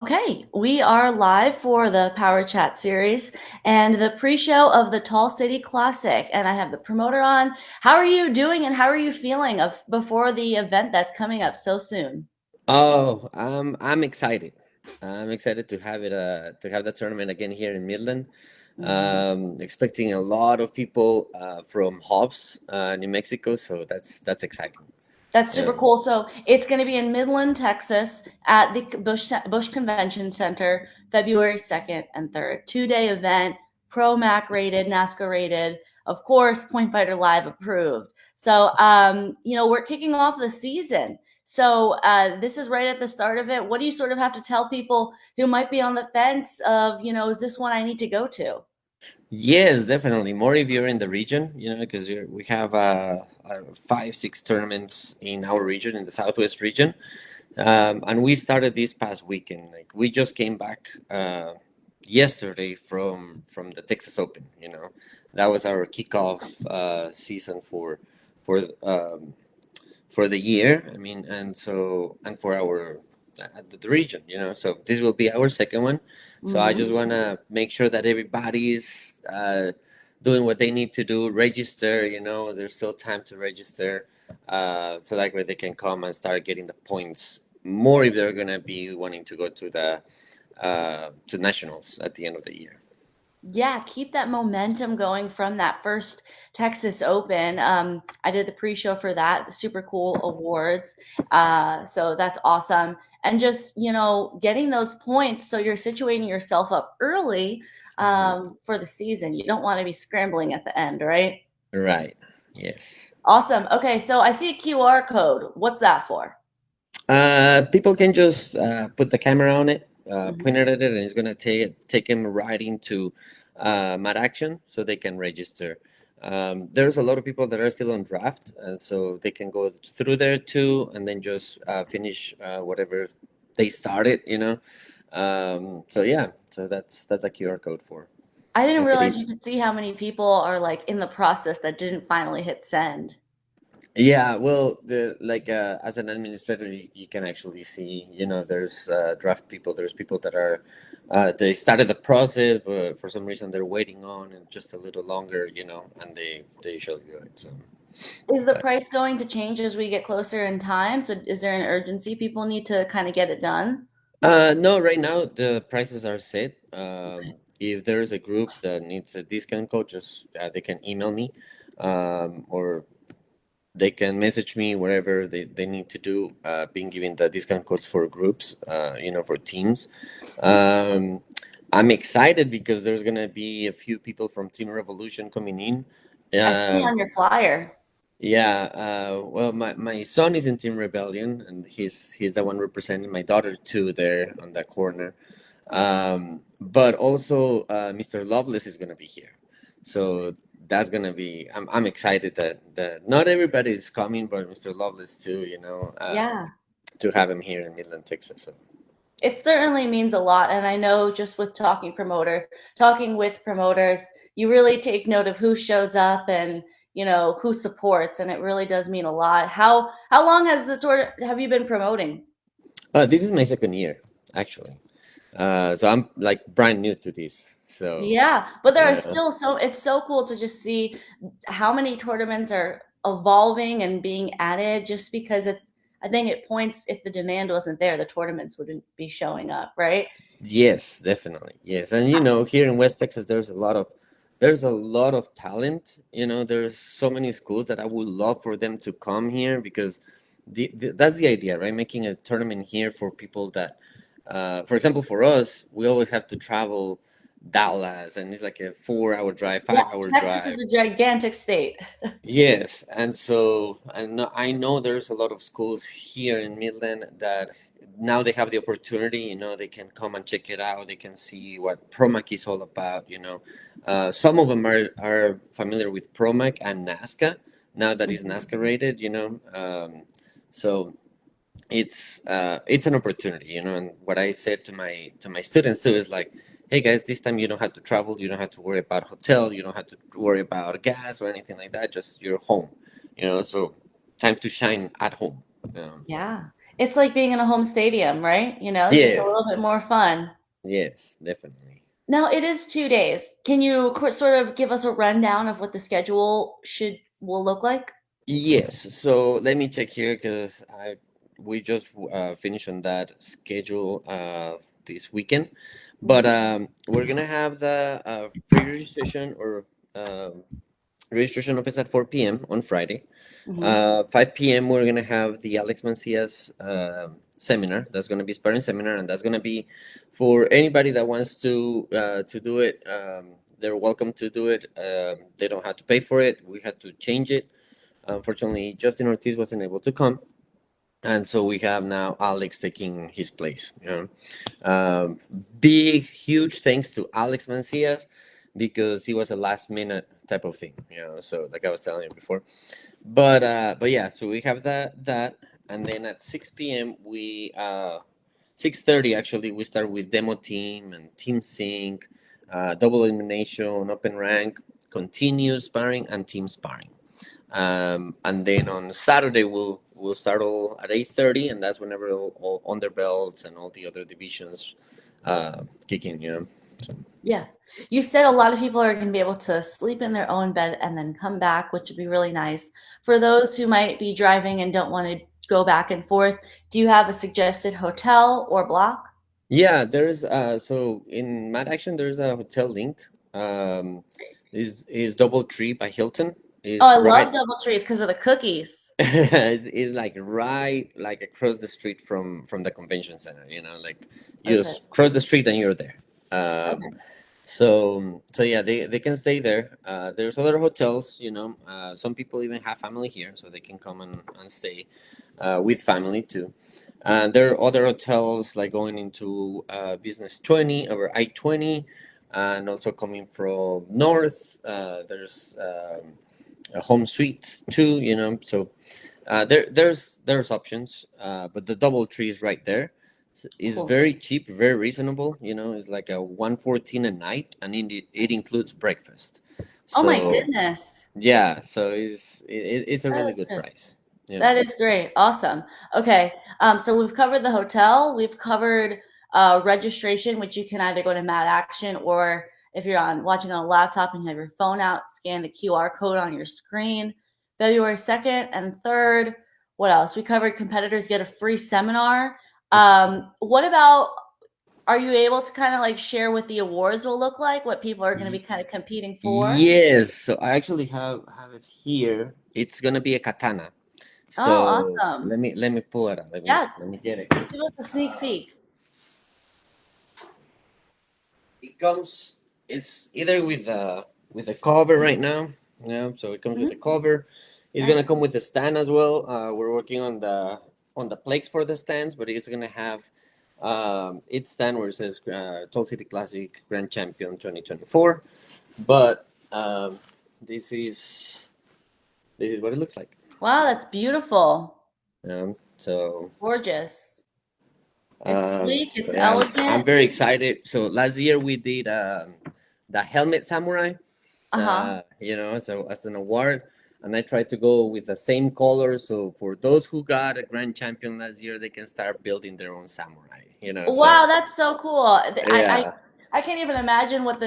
Okay, we are live for the Power Chat series and the pre-show of the Tall City Classic. And I have the promoter on. How are you doing and how are you feeling before the event that's coming up so soon? Oh, I'm excited. I'm excited to have the tournament again here in Midland. Mhm. Expecting a lot of people from Hobbs, New Mexico, so that's exciting. That's super Yeah. cool. So it's going to be in Midland, Texas at the Bush Convention Center, February 2nd and 3rd. 2-day event, Pro Mac rated, NASCAR rated, of course, Point Fighter Live approved. So, we're kicking off the season. So this is right at the start of it. What do you sort of have to tell people who might be on the fence of, is this one I need to go to? Yes, definitely. More if you're in the region, because we have five, six tournaments in our region, in the Southwest region. And we started this past weekend. Like we just came back yesterday from the Texas Open. That was our kickoff season for um, for the year. I mean, and for our the region. So this will be our second one. So I just Hmm. wanna make sure that everybody's doing what they need to do. Register. There's still time to register, so that way they can come and start getting the points more if they're gonna be wanting to go to nationals at the end of the year. Yeah, keep that momentum going from that first Texas Open. I did the pre-show for that, the super cool awards. So that's awesome. And just, getting those points so you're situating yourself up early Mhm. for the season. You don't want to be scrambling at the end, right? Right. Yes. Awesome. Okay, so I see a QR code. What's that for? People can just put the camera on it, point Mhm. it at it, and it's gonna take them right into Mad Action, so they can register. There's a lot of people that are still on draft, and so they can go through there too, and then just finish whatever they started. So yeah, so that's a QR code for. I didn't Make it realize easy. you could see how many people are like in the process that didn't finally hit send. Yeah, well, the like as an administrator, you can actually see, there's draft people, there's people that are they started the process, but for some reason they're waiting on and just a little longer, and they usually do it. So, Is the but price going to change as we get closer in time? So is there an urgency people need to kind of get it done? no, right now the prices are set. If there is a group that needs a discount code, just they can email me, or they can message me wherever they need to do, being given the discount codes for groups, for teams. um, I'm excited because there's gonna be a few people from Team Revolution coming in. I see uh, on your flyer. yeah, well, my son is in Team Rebellion, and he's the one representing my daughter too there on that corner. But also, Mr. Loveless is gonna be here, so that's gonna be. I'm excited that not everybody is coming, but Mr. Loveless too. Yeah. To have him here in Midland, Texas. So. It certainly means a lot. And I know just with talking with promoters, you really take note of who shows up and who supports, and it really does mean a lot. How long has the tour have you been promoting? This is my second year, actually. So I'm like brand new to this. So Yeah, but there are yeah. still it's so cool to just see how many tournaments are evolving and being added just because I think it points if the demand wasn't there, the tournaments wouldn't be showing up, right? Yes, definitely. Yes. And here in West Texas there's a lot of talent. There's so many schools that I would love for them to come here because that's the idea, right? Making a tournament here for people that for example, for us, we always have to travel Dallas, and it's like a 4 hour drive, Yeah, 5 hour Texas is drive. a gigantic state. Yes, and so I know there's a lot of schools here in Midland that now they have the opportunity. They can come and check it out. They can see what Promac is all about. Some of them are familiar with Promac and NASCA now that it's Mhm. NASCA rated. So it's an opportunity. And what I said to my students too is like, hey guys, this time you don't have to travel, you don't have to worry about hotel, you don't have to worry about gas or anything like that, just you're home. So time to shine at home. Yeah. It's like being in a home stadium, right? It's just a little bit Yes, more fun. yes, definitely. Now it is 2 days. Can you sort of give us a rundown of what the schedule will look like? Yes, so let me check here because I we just finished on that schedule this weekend, but Hmm. we're gonna have the pre-registration or registration opens at 4 p.m. on Friday. Hmm. 5 p.m. we're gonna have the Alex Mancias seminar. That's gonna be sparring seminar, and that's gonna be for anybody that wants to do it. They're welcome to do it. They don't have to pay for it. We had to change it. Unfortunately, Justin Ortiz wasn't able to come, and so we have now Alex taking his place. Um, Big, huge thanks to Alex Mancias because he was a last minute type of thing. So like I was telling you before, but yeah, so we have that, and then at 6 p.m. we 6:30 actually we start with demo team and team sync, double elimination, open rank, continuous sparring, and team sparring. And then on Saturday we'll start all at 8:30, and that's whenever all underbelts and all the other divisions kick in. So. Yeah. You said a lot of people are going to be able to sleep in their own bed and then come back, which would be really nice. For those who might be driving and don't want to go back and forth, do you have a suggested hotel or block? Yeah, there's so in Mad Action there's a hotel link. Um, is Double Tree by Hilton Oh, I is right. love DoubleTrees because of the cookies. Is like right like across the street from the convention center. Like you Okay. just cross the street and you're there. Um, Okay. so yeah, they can stay there. There's other hotels. Some people even have family here, so they can come and stay with family too. There are other hotels like going into Business 20 over I-20, and also coming from north. There's home suites too. So there's options, but the Double Tree is right there. Is Cool. very cheap, very reasonable. It's like a 114 a night, and it includes breakfast. Oh my So goodness. yeah, so it's a really That's good good. price. Yeah. That is great. Awesome. Okay. So we've covered the hotel. We've covered registration, which you can either go to Mad Action or if you're watching on a laptop and you have your phone out, scan the QR code on your screen. February 2nd and 3rd. What else? We covered competitors get a free seminar. What about, are you able to kind of like share what the awards will look like, what people are going to be kind of competing for? Yes, so I actually have it here. It's gonna be a katana. Oh, So awesome. let me pull it out. Let me Yeah. let me get it. Give us a sneak peek. It comes. It's either with the cover right now. So it comes with the Mhm. cover. It's gonna Nice. come with the stand as well. We're working on the plates for the stands, but it's gonna have its stand where it says Toll City Classic Grand Champion 2024. But this is this is what it looks like. Wow, that's beautiful. So Gorgeous. It's sleek, it's yeah, I'm elegant. very excited. So last year we did the Helmet Samurai, Uh-huh. so as an award, and I tried to go with the same color. So for those who got a grand champion last year, they can start building their own samurai. So Wow, that's so cool. yeah. I can't even imagine what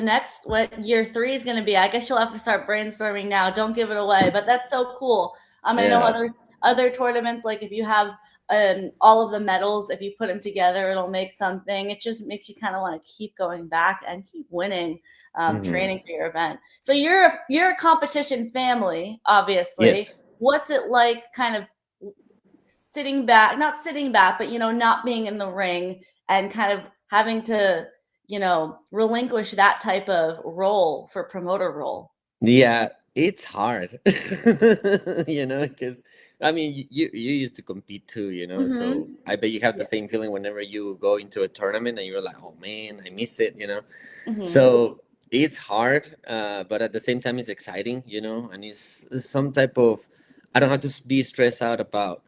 year three is going to be. I guess you'll have to start brainstorming now. Don't give it away, but that's so cool. I know Yeah. other tournaments, like if you have all of the medals, if you put them together, it'll make something. It just makes you kind of want to keep going back and keep winning, Hmm. training for your event. So you're a competition family, obviously. Yes. What's it like, kind of sitting back, not sitting back, but not being in the ring and kind of having to, relinquish that type of role for promoter role. Yeah, it's hard, because I mean, you used to compete too, so Mm-hmm. I bet you have the Yeah. same feeling whenever you go into a tournament and you're like, oh man, I miss it. Mm-hmm. So it's hard, but at the same time, it's exciting, and it's some type of, I don't have to be stressed out about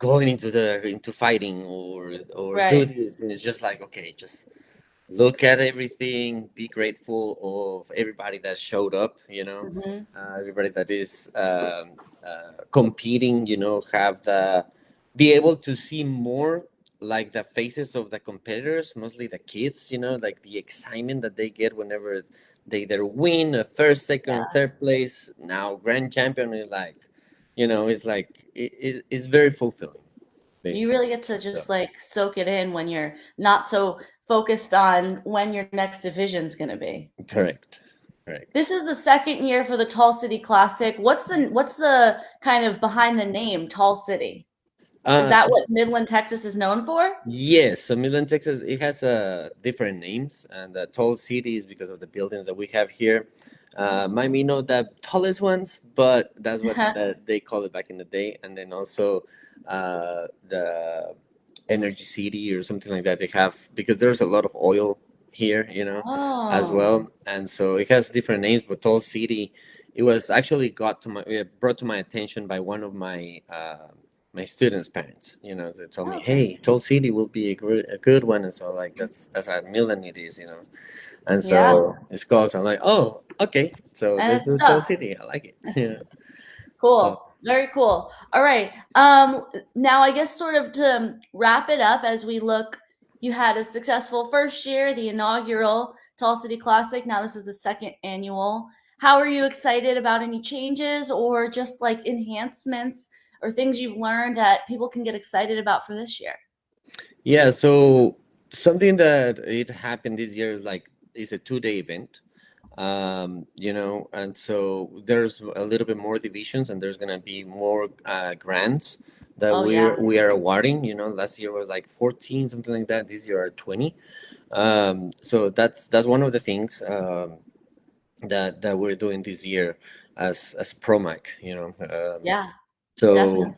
going into fighting or do Right. this, and it's just like, okay, just look at everything, be grateful of everybody that showed up, Mm-hmm. everybody that is competing, have the be able to see more like the faces of the competitors, mostly the kids, like the excitement that they get whenever they either win a first, second, or Yeah. third place. Now, grand champion is like, it's like, it's very fulfilling, You basically. really get to So, just like soak it in when you're not so focused on when your next division's going to be. correct. Correct. This is the second year for the Tall City Classic. What's the kind of behind the name Tall City? Is Uh, that what Midland, Texas is known for? Yes, so Midland, Texas, it has different names, and the tall city is because of the buildings that we have here. Might be not the tallest ones, but that's what they call it back in the day. And then also the energy city or something like that they have because there's a lot of oil here, as Oh, well. And so it has different names, but tall city, it was actually brought to my attention by one of my students' parents. They told me, okay. "Hey, Toll City will be a good one," and so like that's how Milan it is. And Yeah, so it's called. So I'm like, "Oh, okay, so and this it's is Toll stuck. City. I like it." Yeah. So Cool. Very cool. All right. Now I guess sort of to wrap it up as we look, you had a successful first year, the inaugural Tall City Classic. Now this is the second annual. How are you excited about any changes or just like enhancements or things you've learned that people can get excited about for this year? yeah, so something that it happened this year is like it's a 2-day event. And so there's a little bit more divisions and there's gonna be more grants that Oh we're yeah. we are awarding. Last year was like 14, something like that. This year are 20. So that's one of the things that we're doing this year as Promac. Yeah, So definitely.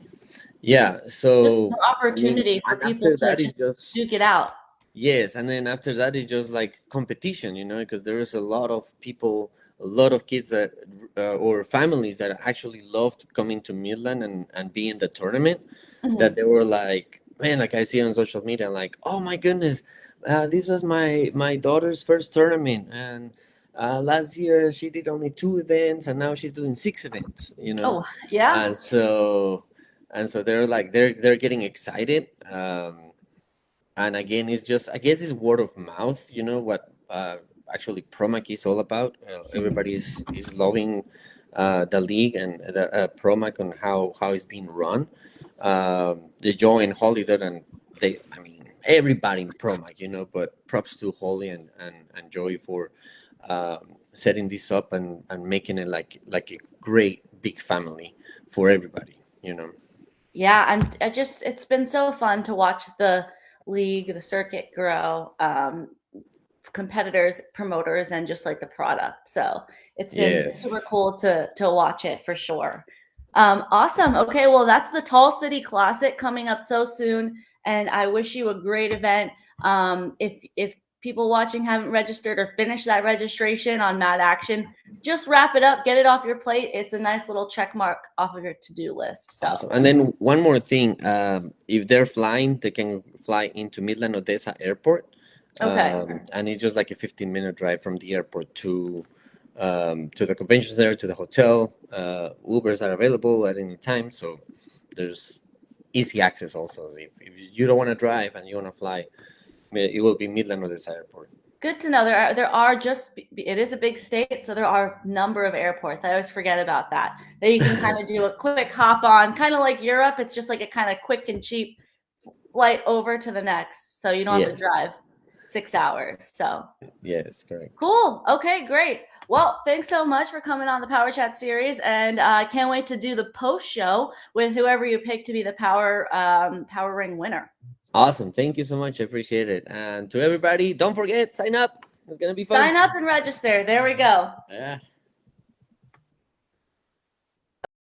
yeah, Just so more I mean, opportunity for and people after to that, it's just just duke it out. yes, and then after that, it's just like competition, because there is a lot of people, a lot of kids that or families that actually loved coming to Midland and be in the tournament. That Mhm. they were like, man, like I see on social media, like, oh my goodness, this was my daughter's first tournament, and last year she did only 2 events, and now she's doing 6 events. Oh, yeah. And so they're like they're getting excited. And again, it's just I guess it's word of mouth. What actually Promac is all about. Everybody is loving the league and the Promac and how it's being run. They join Holiday and I mean, everybody in Promac, but props to Holly and Joey for setting this up and making it like a great big family for everybody. Yeah, it's been so fun to watch the league, the circuit grow, competitors, promoters, and just like the product. So it's been super Yes. cool to watch it for sure. Awesome. Okay, well that's the Tall City Classic coming up so soon, and I wish you a great event. If people watching haven't registered or finished that registration on Mad Action, just wrap it up, get it off your plate. It's a nice little check mark off of your to-do list. So Awesome. And then one more thing, if they're flying, they can fly into Midland Odessa Airport, okay. and it's just like a 15-minute drive from the airport to the convention center to the hotel. Ubers are available at any time, so there's easy access. Also, if you don't want to drive and you want to fly, it will be Midland Odessa Airport. Good to know. There are just it is a big state, so there are a number of airports. I always forget about that. That you can kind of do a quick hop on, kind of like Europe. It's just like a kind of quick and cheap flight over to the next, so you don't have to Yes. drive 6 hours. So Yes. Correct. cool. Okay, great. Well, thanks so much for coming on the Power Chat series, and I can't wait to do the post show with whoever you pick to be the Power Ring winner. Awesome. Thank you so much. I appreciate it. And to everybody, don't forget, sign up. It's gonna be fun. Sign up and register. There we go. Yeah.